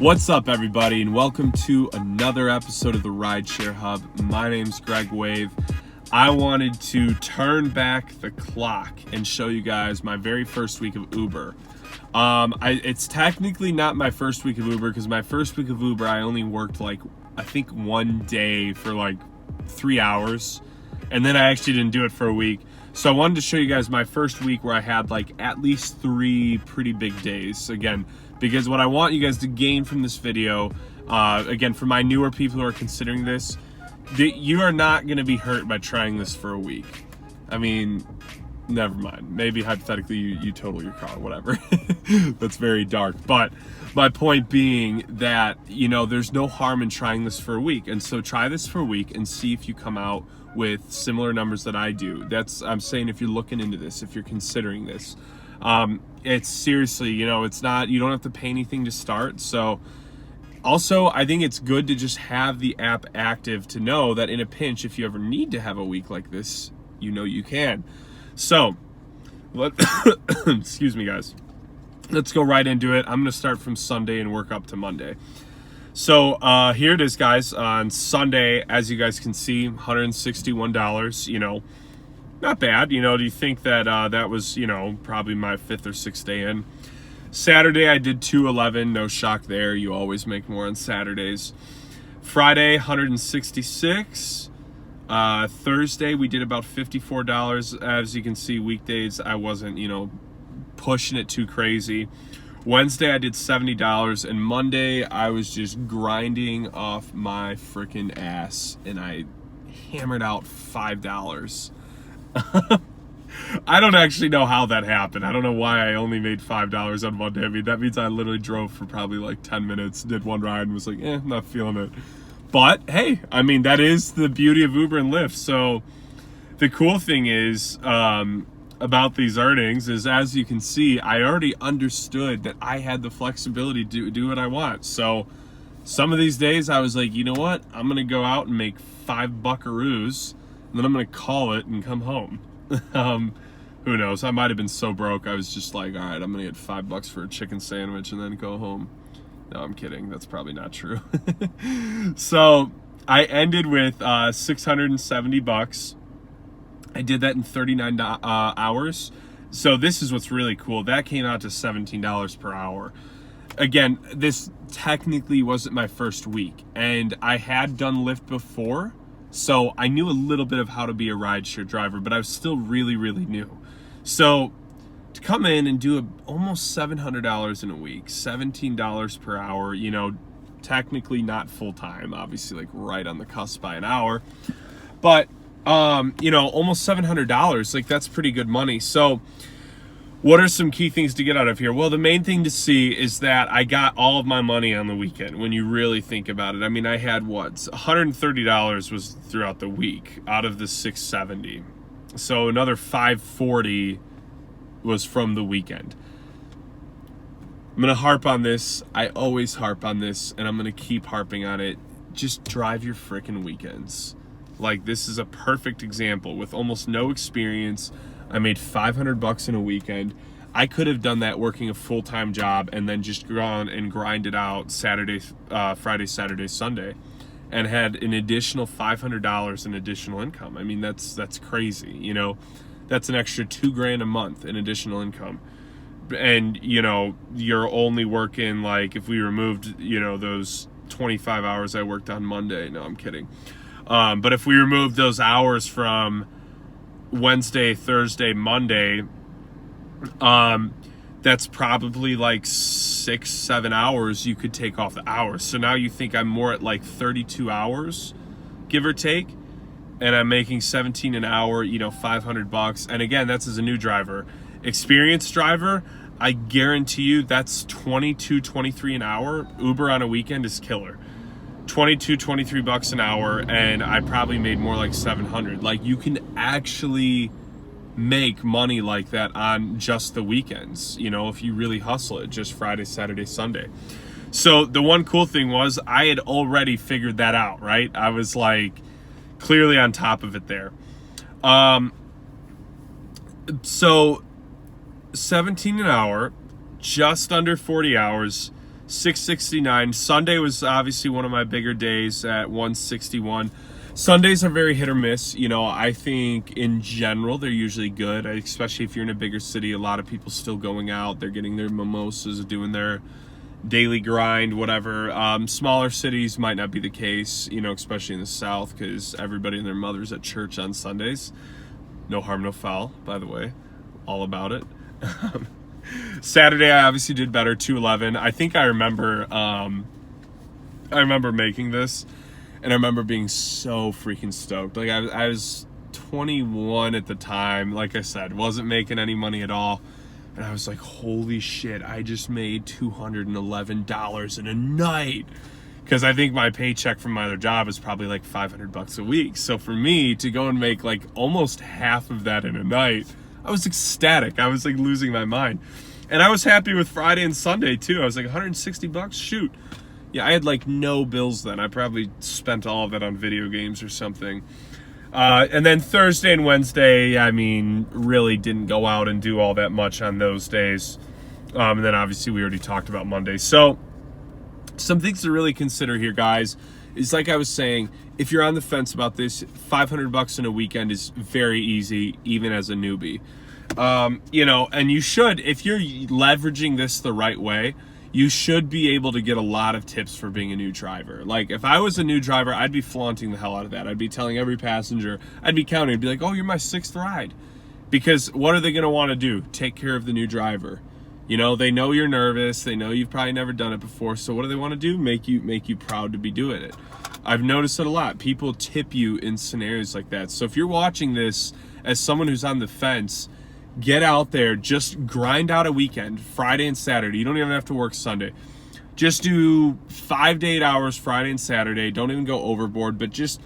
What's up, everybody, and welcome to another episode of the Rideshare Hub. My name's Greg Wave. I wanted to turn back the clock and show you guys my very first week of Uber. It's technically not my first week of Uber because my first week of Uber I only worked I think one day for 3 hours, and then I actually didn't do it for a week. So I wanted to show you guys my first week where I had at least 3 pretty big days. Again, because what I want you guys to gain from this video, again, for my newer people who are considering this, you are not going to be hurt by trying this for a week. I mean, never mind. Maybe hypothetically you total your car, whatever. That's very dark. But my point being that, there's no harm in trying this for a week. And so try this for a week and see if you come out with similar numbers that I do. I'm saying if you're looking into this, if you're considering this. It's seriously, it's not, you don't have to pay anything to start. So also, I think it's good to just have the app active to know that in a pinch, if you ever need to have a week like this, you can. So, excuse me, guys. Let's go right into it. I'm going to start from Sunday and work up to Monday. So here it is, guys. On Sunday, as you guys can see, $161, not bad. Do you think that that was, probably my 5th or 6th day in? Saturday, I did $211. No shock there. You always make more on Saturdays. Friday, $166. Thursday, we did about $54. As you can see, weekdays, I wasn't, pushing it too crazy. Wednesday, I did $70. And Monday, I was just grinding off my freaking ass. And I hammered out $5. I don't actually know how that happened. I don't know why I only made $5 on Monday. I mean, that means I literally drove for probably 10 minutes, did one ride, and was not feeling it. But hey, I mean, that is the beauty of Uber and Lyft. So the cool thing is about these earnings is, as you can see, I already understood that I had the flexibility to do what I want. So some of these days I was like, you know what? I'm going to go out and make 5 buckaroos. And then I'm going to call it and come home. Who knows? I might have been so broke. I was just like, all right, I'm going to get $5 for a chicken sandwich and then go home. No, I'm kidding. That's probably not true. So I ended with $670. I did that in 39 hours. So this is what's really cool. That came out to $17 per hour. Again, this technically wasn't my first week. And I had done Lyft before. So I knew a little bit of how to be a rideshare driver, but I was still really, really new. So to come in and do almost $700 in a week, $17 per hour, technically not full time, obviously right on the cusp by an hour, but almost $700, that's pretty good money. So what are some key things to get out of here? Well, the main thing to see is that I got all of my money on the weekend when you really think about it. I mean, I had $130 was throughout the week out of the $670. So another $540 was from the weekend. I'm going to harp on this. I always harp on this, and I'm going to keep harping on it. Just drive your frickin' weekends. This is a perfect example. With almost no experience, I made $500 in a weekend. I could have done that working a full-time job and then just gone and grinded out Friday, Saturday, Sunday, and had an additional $500 in additional income. I mean, that's crazy. That's an extra $2,000 a month in additional income. And you're only working if we removed those 25 hours I worked on Monday. No, I'm kidding. But if we remove those hours from Wednesday, Thursday, Monday, that's probably 6-7 hours you could take off the hours. So now you think I'm more at 32 hours, give or take, and I'm making 17 an hour, $500. And again, that's as a new driver. Experienced driver, I guarantee you that's 22, 23 an hour. Uber on a weekend is killer. 22, 23 bucks an hour, and I probably made more like 700. You can actually make money like that on just the weekends, if you really hustle it, just Friday, Saturday, Sunday. So the one cool thing was I had already figured that out, right? I was clearly on top of it there. So 17 an hour, just under 40 hours, $669. Sunday was obviously one of my bigger days at $161. Sundays are very hit or miss. You know, I think in general they're usually good, especially if you're in a bigger city. A lot of people still going out, they're getting their mimosas, doing their daily grind, whatever. Smaller cities might not be the case, you know, especially in the South, because everybody and their mother's at church on Sundays. No harm, no foul, by the way. All about it. Saturday, I obviously did better, 211. I think I remember making this, and I remember being so freaking stoked. Like, I was 21 at the time. Like I said, wasn't making any money at all. And I was like, holy shit, I just made $211 in a night. Because I think my paycheck from my other job is probably like $500 a week. So for me to go and make like almost half of that in a night, I was ecstatic. I was like losing my mind. And I was happy with Friday and Sunday too. I was like, $160, shoot. Yeah, I had like no bills then. I probably spent all of that on video games or something. And then Thursday and Wednesday, I mean, really didn't go out and do all that much on those days. And then obviously we already talked about Monday. So some things to really consider here, guys, is like I was saying, if you're on the fence about this, $500 in a weekend is very easy, even as a newbie. You know, and you should, if you're leveraging this the right way, you should be able to get a lot of tips for being a new driver. Like, if I was a new driver, I'd be flaunting the hell out of that. I'd be telling every passenger, I'd be counting, I'd be like, oh, you're my 6th ride. Because what are they gonna wanna do? Take care of the new driver. You know, they know you're nervous, they know you've probably never done it before, so what do they wanna do? Make you proud to be doing it. I've noticed it a lot. People tip you in scenarios like that. So if you're watching this as someone who's on the fence, get out there, just grind out a weekend, Friday and Saturday. You don't even have to work Sunday. Just do 5 to 8 hours Friday and Saturday. Don't even go overboard, but just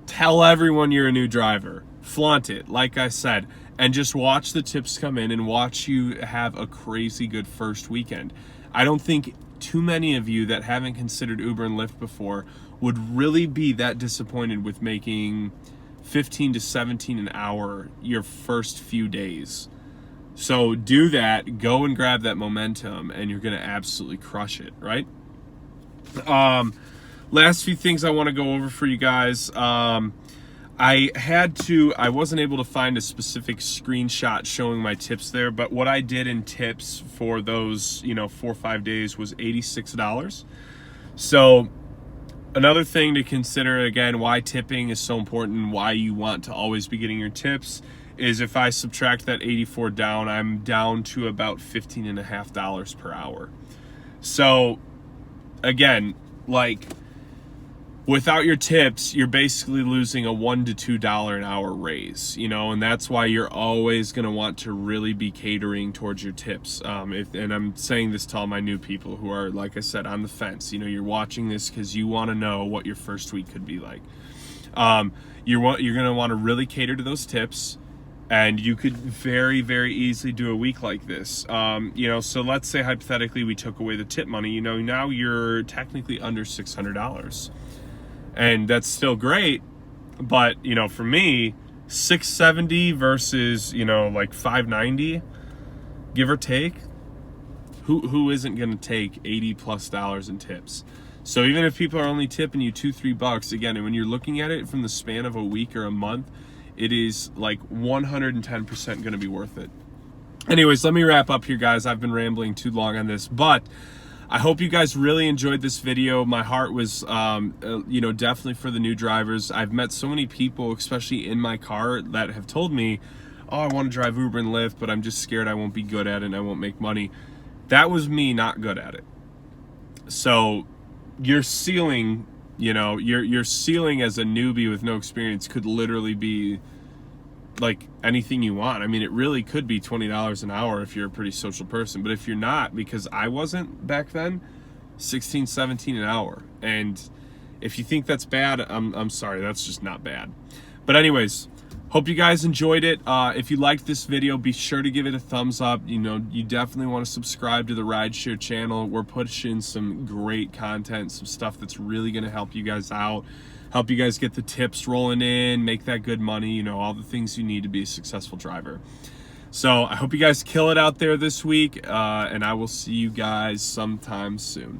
tell everyone you're a new driver. Flaunt it, like I said, and just watch the tips come in and watch you have a crazy good first weekend. I don't think too many of you that haven't considered Uber and Lyft before would really be that disappointed with making 15 to 17 an hour your first few days. So do that, go and grab that momentum, and you're gonna absolutely crush it, right? Last few things I want to go over for you guys. I wasn't able to find a specific screenshot showing my tips there, but what I did in tips for those, 4 or 5 days was $86. So another thing to consider, again, why tipping is so important and why you want to always be getting your tips is if I subtract that 84 down, I'm down to about $15.50 per hour. So again, like, without your tips, you're basically losing a $1 to $2 an hour raise, and that's why you're always going to want to really be catering towards your tips. And I'm saying this to all my new people who are, like I said, on the fence. You're watching this because you want to know what your first week could be like. You're going to want to really cater to those tips, and you could very, very easily do a week like this. So let's say hypothetically we took away the tip money. Now you're technically under $600. And that's still great, but for me, $670 versus like $590, give or take. Who isn't gonna take $80+ in tips? So even if people are only tipping you $2-3, again, and when you're looking at it from the span of a week or a month, it is like 110% gonna be worth it. Anyways, let me wrap up here, guys. I've been rambling too long on this, but I hope you guys really enjoyed this video. My heart was, definitely for the new drivers. I've met so many people, especially in my car, that have told me, oh, I want to drive Uber and Lyft, but I'm just scared I won't be good at it and I won't make money. That was me not good at it. So your ceiling, your ceiling as a newbie with no experience could literally be like anything you want. I mean, it really could be $20 an hour if you're a pretty social person, but if you're not, because I wasn't back then, 16, 17 an hour. And if you think that's bad, I'm sorry, that's just not bad. But anyways, hope you guys enjoyed it. If you liked this video, be sure to give it a thumbs up. You definitely want to subscribe to the Rideshare channel. We're pushing some great content, some stuff that's really going to help you guys out, help you guys get the tips rolling in, make that good money, all the things you need to be a successful driver. So I hope you guys kill it out there this week, and I will see you guys sometime soon.